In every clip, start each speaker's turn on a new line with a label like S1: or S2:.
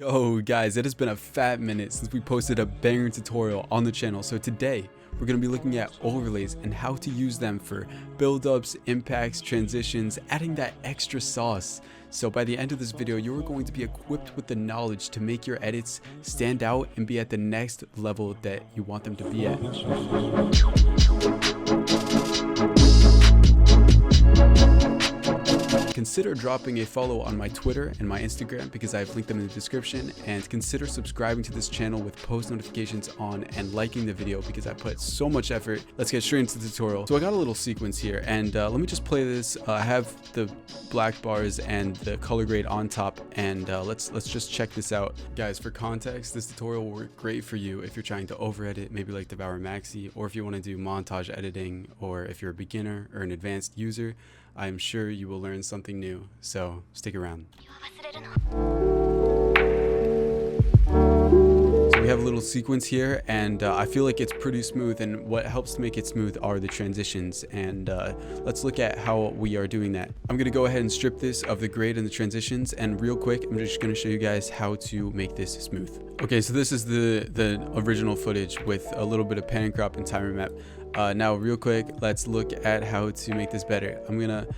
S1: Yo guys, it has been a fat minute since we posted a banger tutorial on the channel. So today we're going to be looking at overlays and how to use them for build-ups, impacts, transitions, adding that extra sauce. So by the end of this video, you are going to be equipped with the knowledge to make your edits stand out and be at the next level that you want them to be at. Consider dropping a follow on my Twitter and my Instagram because I've linked them in the description, and consider subscribing to this channel with post notifications on and liking the video because I put so much effort. Let's get straight into the tutorial. So I got a little sequence here, and let me just play this. I have the black bars and the color grade on top, and let's just check this out. Guys, for context, this tutorial will work great for you if you're trying to over edit, maybe like Devour Maxi, or if you want to do montage editing, or if you're a beginner or an advanced user. I'm sure you will learn something new, so stick around. So we have a little sequence here, and I feel like it's pretty smooth, and what helps to make it smooth are the transitions, and let's look at how we are doing that. I'm going to go ahead and strip this of the grade and the transitions, and real quick I'm just going to show you guys how to make this smooth. Okay, so this is the original footage with a little bit of pan and crop and timer map. Now real quick, let's look at how to make this better. I'm gonna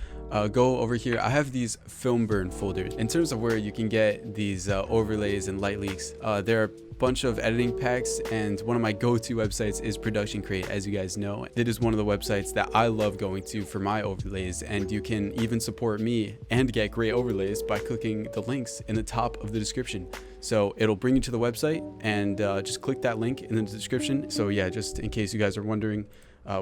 S1: go over here. I have these film burn folders. In terms of where you can get these overlays and light leaks, there are a bunch of editing packs, and one of my go-to websites is Production Crate. As you guys know, it is one of the websites that I love going to for my overlays, and you can even support me and get great overlays by clicking the links in the top of the description. So it'll bring you to the website, and just click that link in the description. So yeah, just in case you guys are wondering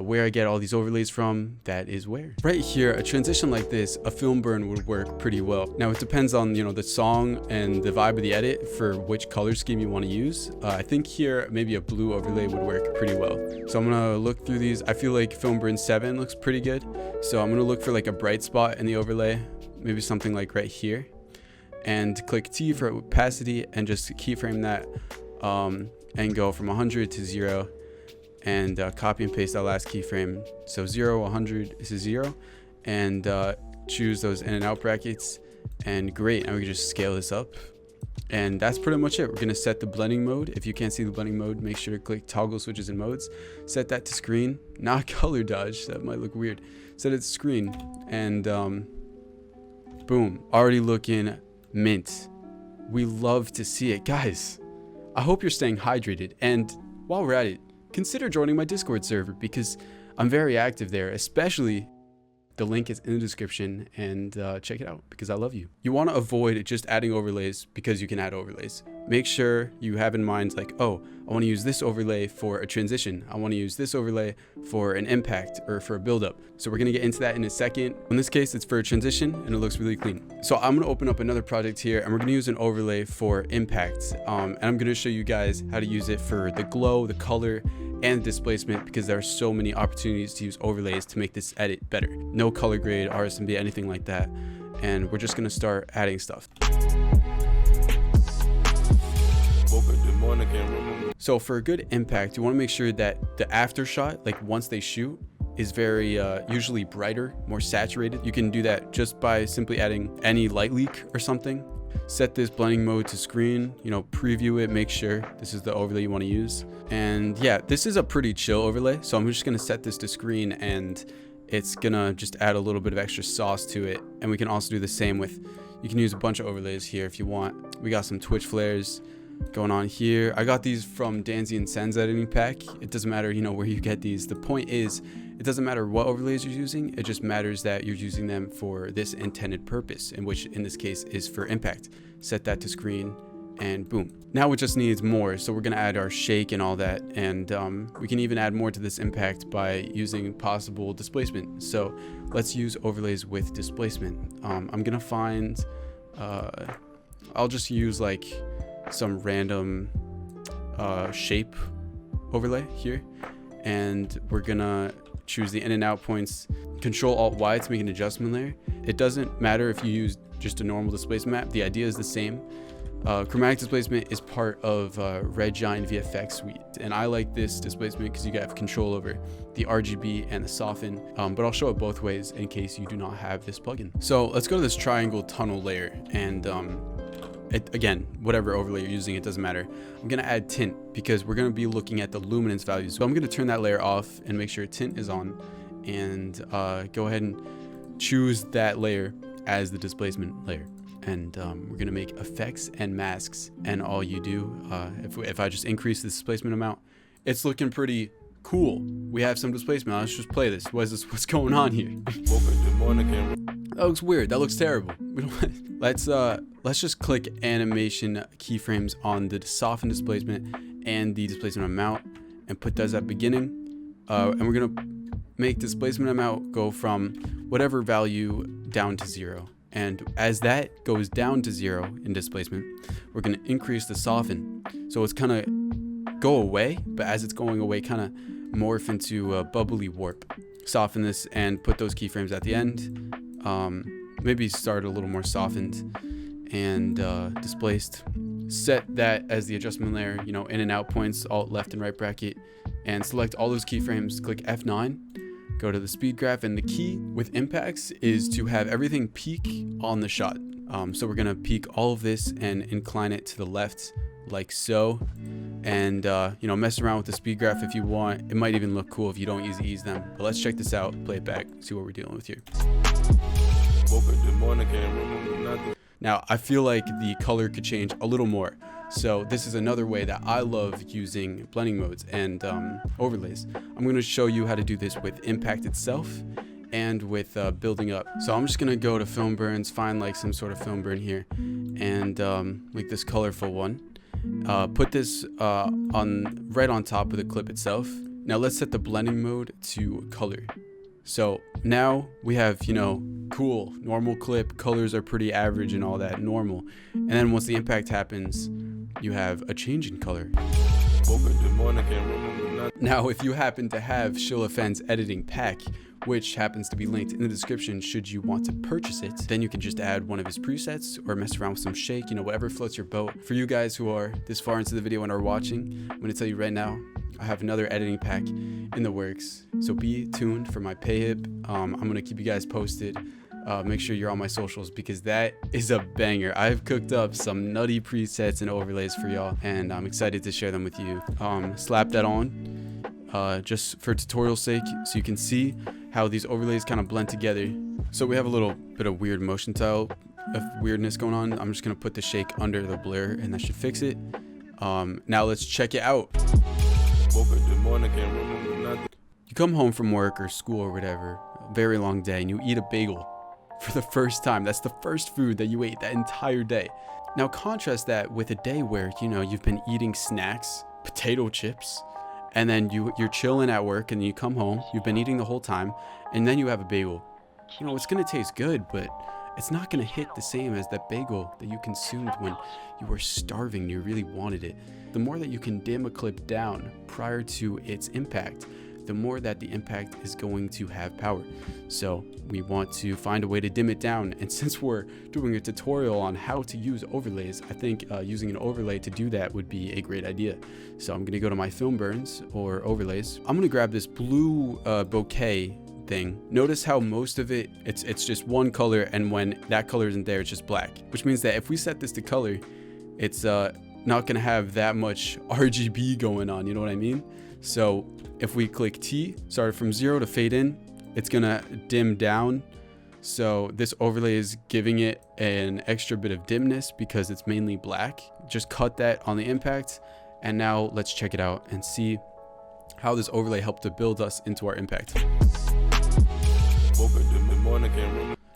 S1: where I get all these overlays from, that is where. Right here, a transition like this, a film burn would work pretty well. Now it depends on, you know, the song and the vibe of the edit for which color scheme you want to use. I think here maybe a blue overlay would work pretty well. So I'm gonna look through these. I feel like film burn 7 looks pretty good. So I'm gonna look for like a bright spot in the overlay, maybe something like right here, and click T for opacity and just keyframe that and go from 100 to 0. And copy and paste that last keyframe. So 0, 100 is a 0, and choose those in and out brackets, and great. Now we can just scale this up, and that's pretty much it. We're gonna set the blending mode. If you can't see the blending mode, make sure to click toggle switches and modes. Set that to screen, not color dodge. That might look weird. Set it to screen, and boom, already looking mint. We love to see it, guys. I hope you're staying hydrated, and while we're at it, consider joining my Discord server because I'm very active there, especially the link is in the description, and check it out because I love you. You want to avoid just adding overlays because you can add overlays. Make sure you have in mind like, oh, I want to use this overlay for a transition. I want to use this overlay for an impact or for a buildup. So we're going to get into that in a second. In this case, it's for a transition and it looks really clean. So I'm going to open up another project here, and we're going to use an overlay for impact. And I'm going to show you guys how to use it for the glow, the color, and displacement, because there are so many opportunities to use overlays to make this edit better. No color grade, RSMB, anything like that. And we're just going to start adding stuff. So for a good impact, you want to make sure that the after shot, like once they shoot, is very usually brighter, more saturated. You can do that just by simply adding any light leak or something. Set this blending mode to screen, you know, preview it, make sure this is the overlay you want to use. And yeah, this is a pretty chill overlay, so I'm just going to set this to screen, and it's gonna just add a little bit of extra sauce to it. And we can also do the same with, you can use a bunch of overlays here if you want. We got some Twitch flares going on here. I got these from Danzy and Sen's editing pack. It doesn't matter, you know, where you get these. The point is, it doesn't matter what overlays you're using. It just matters that you're using them for this intended purpose, in which in this case is for impact. Set that to screen, and boom. Now we just need more, so we're gonna add our shake and all that, and we can even add more to this impact by using possible displacement. So let's use overlays with displacement. I'm gonna find, I'll just use like some random shape overlay here, and we're gonna choose the in and out points. Control Alt Y to make an adjustment layer. It doesn't matter if you use just a normal displacement map, the idea is the same. Chromatic displacement is part of Red Giant VFX suite, and I like this displacement because you have control over the RGB and the soften, but I'll show it both ways in case you do not have this plugin. So let's go to this triangle tunnel layer, and again, whatever overlay you're using, it doesn't matter. I'm gonna add tint because we're gonna be looking at the luminance values. So I'm gonna turn that layer off and make sure tint is on, and go ahead and choose that layer as the displacement layer. And we're gonna make effects and masks, and all you do, if I just increase the displacement amount, it's looking pretty cool. We have some displacement. Let's just play this. What's going on here? That looks weird. That looks terrible. Let's just click animation keyframes on the soften displacement and the displacement amount and put those at beginning. And we're gonna make displacement amount go from whatever value down to 0. And as that goes down to 0 in displacement, we're gonna increase the soften. So it's kind of go away, but as it's going away, kind of morph into a bubbly warp. Soften this and put those keyframes at the end. Maybe start a little more softened and displaced. Set that as the adjustment layer, you know, in and out points, alt left and right bracket, and select all those keyframes. Click F9, go to the speed graph, and the key with impacts is to have everything peak on the shot. So we're gonna peak all of this and incline it to the left like so. And you know, mess around with the speed graph if you want. It might even look cool if you don't ease them. But let's check this out, play it back, see what we're dealing with here. Now I feel like the color could change a little more. So this is another way that I love using blending modes and overlays. I'm going to show you how to do this with impact itself and with building up. So I'm just going to go to film burns, find like some sort of film burn here, and make this colorful one. Put this right on top of the clip itself. Now let's set the blending mode to color. So now we have, you know, cool normal clip, colors are pretty average and all that, normal. And then once the impact happens, you have a change in color. Now if you happen to have Shill editing pack, which happens to be linked in the description should you want to purchase it, then you can just add one of his presets or mess around with some shake, you know, whatever floats your boat. For you guys who are this far into the video and are watching, I'm going to tell you right now, I have another editing pack in the works, so be tuned for my payhip. I'm going to keep you guys posted. Make sure you're on my socials because that is a banger. I've cooked up some nutty presets and overlays for y'all, and I'm excited to share them with you. Slap that on just for tutorial sake so you can see how these overlays kind of blend together. So we have a little bit of weird motion style of weirdness going on. I'm just going to put the shake under the blur and that should fix it. Now let's check it out. You come home from work or school or whatever, a very long day, and you eat a bagel for the first time. That's the first food that you ate that entire day. Now contrast that with a day where, you know, you've been eating snacks, potato chips, and then you're chilling at work, and you come home, you've been eating the whole time, and then you have a bagel. You know, it's gonna taste good, but it's not gonna hit the same as that bagel that you consumed when you were starving and you really wanted it. The more that you can dim a clip down prior to its impact, the more that the impact is going to have power. So we want to find a way to dim it down, and since we're doing a tutorial on how to use overlays, I think using an overlay to do that would be a great idea. So I'm gonna go to my film burns or overlays. I'm gonna grab this blue bouquet thing. Notice how most of it's just one color, and when that color isn't there, it's just black, which means that if we set this to color, it's not gonna have that much RGB going on, you know what I mean? So if we click T, start from 0 to fade in, it's gonna dim down. So this overlay is giving it an extra bit of dimness because it's mainly black. Just cut that on the impact, and now let's check it out and see how this overlay helped to build us into our impact.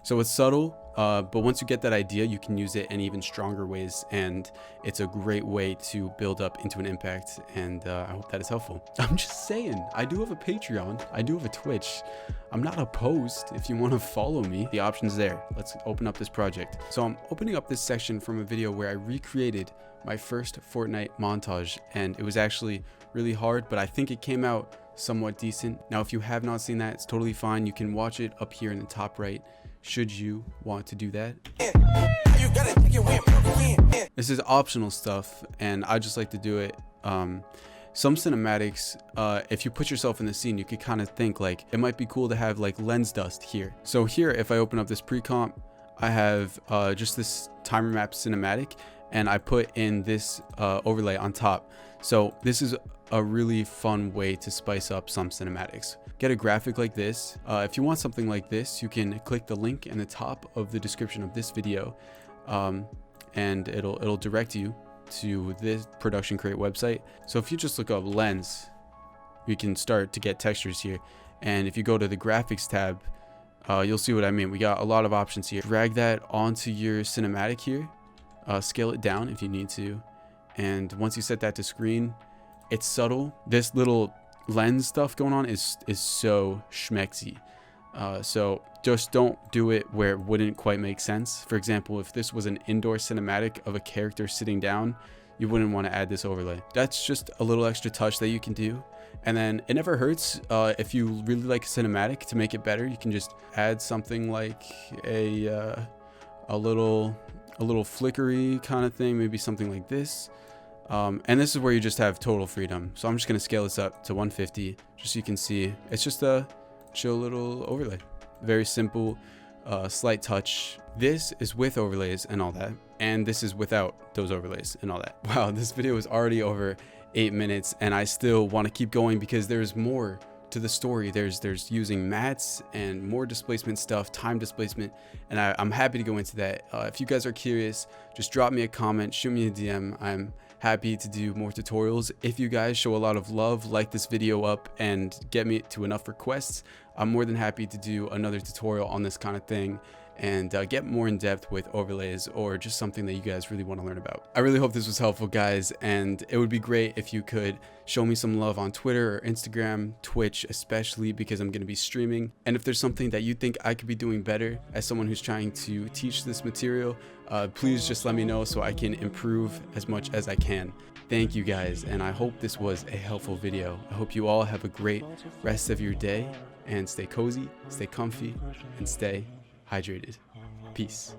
S1: So it's subtle, but once you get that idea, you can use it in even stronger ways, and it's a great way to build up into an impact, and I hope that is helpful. I'm just saying, I do have a Patreon, I do have a Twitch. I'm not opposed if you want to follow me. The option's there. Let's open up this project. So I'm opening up this section from a video where I recreated my first Fortnite montage, and it was actually really hard, but I think it came out somewhat decent. Now, if you have not seen that, it's totally fine. You can watch it up here in the top right, should you want to do that. This is optional stuff, and I just like to do it. Some cinematics, if you put yourself in the scene, you could kind of think like it might be cool to have like lens dust here. So here, if I open up this pre-comp, I have just this timer map cinematic, and I put in this overlay on top. So this is a really fun way to spice up some cinematics. Get a graphic like this. If you want something like this, you can click the link in the top of the description of this video, and it'll direct you to this Production Crate website. So if you just look up lens, you can start to get textures here. And if you go to the graphics tab, you'll see what I mean. We got a lot of options here. Drag that onto your cinematic here, scale it down if you need to, and once you set that to screen, it's subtle. This little lens stuff going on is so schmexy. So just don't do it where it wouldn't quite make sense. For example, if this was an indoor cinematic of a character sitting down, you wouldn't want to add this overlay. That's just a little extra touch that you can do. And then it never hurts, if you really like a cinematic, to make it better, you can just add something like a little flickery kind of thing, maybe something like this. And this is where you just have total freedom. So I'm just going to scale this up to 150, just so you can see. It's just a chill little overlay. Very simple, slight touch. This is with overlays and all that, and this is without those overlays and all that. Wow, this video is already over 8 minutes, and I still want to keep going because there's more to the story. There's using mats and more displacement stuff, time displacement, and I'm happy to go into that. If you guys are curious, just drop me a comment, shoot me a DM. I'm happy to do more tutorials. If you guys show a lot of love, like this video up, and get me to enough requests, I'm more than happy to do another tutorial on this kind of thing and get more in depth with overlays, or just something that you guys really want to learn about. I really hope this was helpful, guys, and it would be great if you could show me some love on Twitter or Instagram, Twitch especially, because I'm going to be streaming. And if there's something that you think I could be doing better as someone who's trying to teach this material, please just let me know so I can improve as much as I can. Thank you guys, and I hope this was a helpful video. I hope you all have a great rest of your day, and stay cozy, stay comfy, and stay hydrated. Peace.